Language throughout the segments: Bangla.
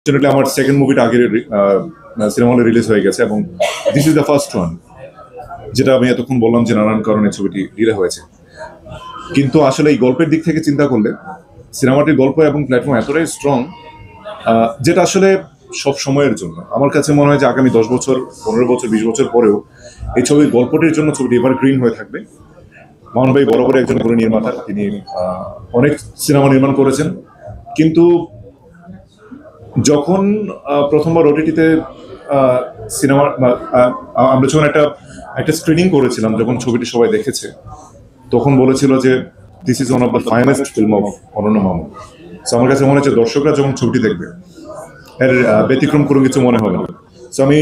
ফরচুনেটলি আমার সেকেন্ড মুভিটা আগে সিনেমা হলে রিলিজ হয়ে গেছে এবং this is the first one, যেটা আমি এতক্ষণ বললাম যে নানান কারণে ছবিটি ডিলে হয়েছে। কিন্তু আসলে এই গল্পের দিক থেকে চিন্তা করলে সিনেমাটির গল্প এবং প্ল্যাটফর্ম এতটাই স্ট্রং, যেটা আসলে সব সময়ের জন্য আমার কাছে মনে হয় যে আগামী 10 বছর, 15 বছর, 20 বছর পরেও এই ছবির গল্পটির জন্য ছবিটি এভারগ্রিন হয়ে থাকবে। মামুন ভাই বরাবর একজন বড় নির্মাতা, তিনি অনেক সিনেমা নির্মাণ করেছেন, কিন্তু যখন প্রথমবার ওটিটিতে সিনেমা আমরা যখন একটা স্ক্রিনিং করেছিলাম, যখন ছবিটি সবাই দেখেছে, তখন বলেছিল যে this is one of the finest film of অনন্য মামুন। সো আমার কাছে মনে হচ্ছে দর্শকরা যখন ছবিটি দেখবে এর ব্যতিক্রম কোনো কিছু মনে হবে না। সো আমি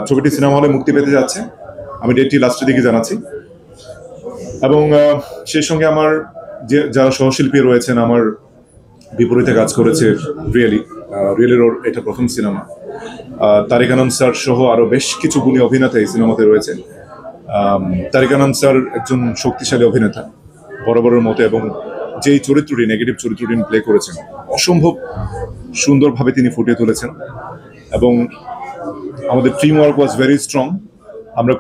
ছবিটি সিনেমা হলে মুক্তি পেতে যাচ্ছে, আমি ডেটটি লাস্টের দিকে জানাচ্ছি। এবং সেই সঙ্গে আমার যারা সহশিল্পী রয়েছেন, আমার বিপরীতে কাজ করেছে রিয়েলির এটা প্রথম সিনেমা। তারিক আনাম স্যার সহ আরো বেশ কিছু গুণী অভিনেতা এই সিনেমাতে রয়েছে। তারিক আনাম স্যার একজন শক্তিশালী অভিনেতা বরাবরের মতো, এবং যেই চরিত্রটি নেগেটিভ চরিত্রটি প্লে করেছেন অসম্ভব সুন্দরভাবে তিনি ফুটিয়ে তুলেছেন। এবং আমাদের team work was very strong. আমরা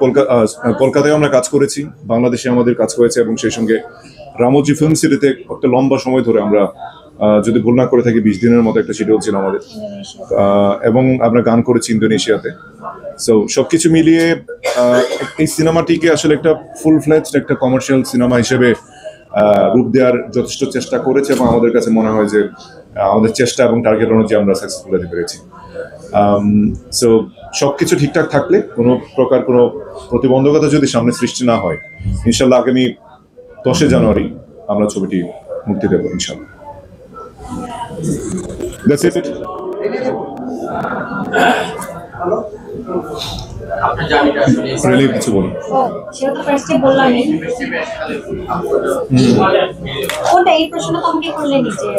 কলকাতায় আমরা কাজ করেছি, বাংলাদেশে আমাদের কাজ হয়েছে, এবং সেই সঙ্গে রামোজি ফিল্ম সিটিতে একটা লম্বা সময় ধরে আমরা, যদি ভুল না করে থাকি, 20 দিনের মতো একটা শিডিউল ছিল আমাদের, এবং আমরা গান করেছি ইন্দোনেশিয়াতে। সো সবকিছু মিলিয়ে এই সিনেমাটিকে আসলে একটা ফুল ফ্লেজড একটা কমার্শিয়াল সিনেমা হিসেবে রূপ দেওয়ার যথেষ্ট চেষ্টা করেছে, এবং আমাদের কাছে মনে হয় যে আমাদের চেষ্টা এবং টার্গেট অনুযায়ী আমরা সাকসেসফুল হতে পেরেছি। সো সবকিছু ঠিকঠাক থাকলে, কোনো প্রকার কোনো প্রতিবন্ধকতা যদি সামনে সৃষ্টি না হয়, ইনশাল্লাহ আগামী 10 জানুয়ারি আমরা ছবিটি মুক্তি দেবো ইনশাল্লাহ। That's it. কিছু বলুন। কোনটা এই প্রশ্নটা তো আমাকে করলেনই যে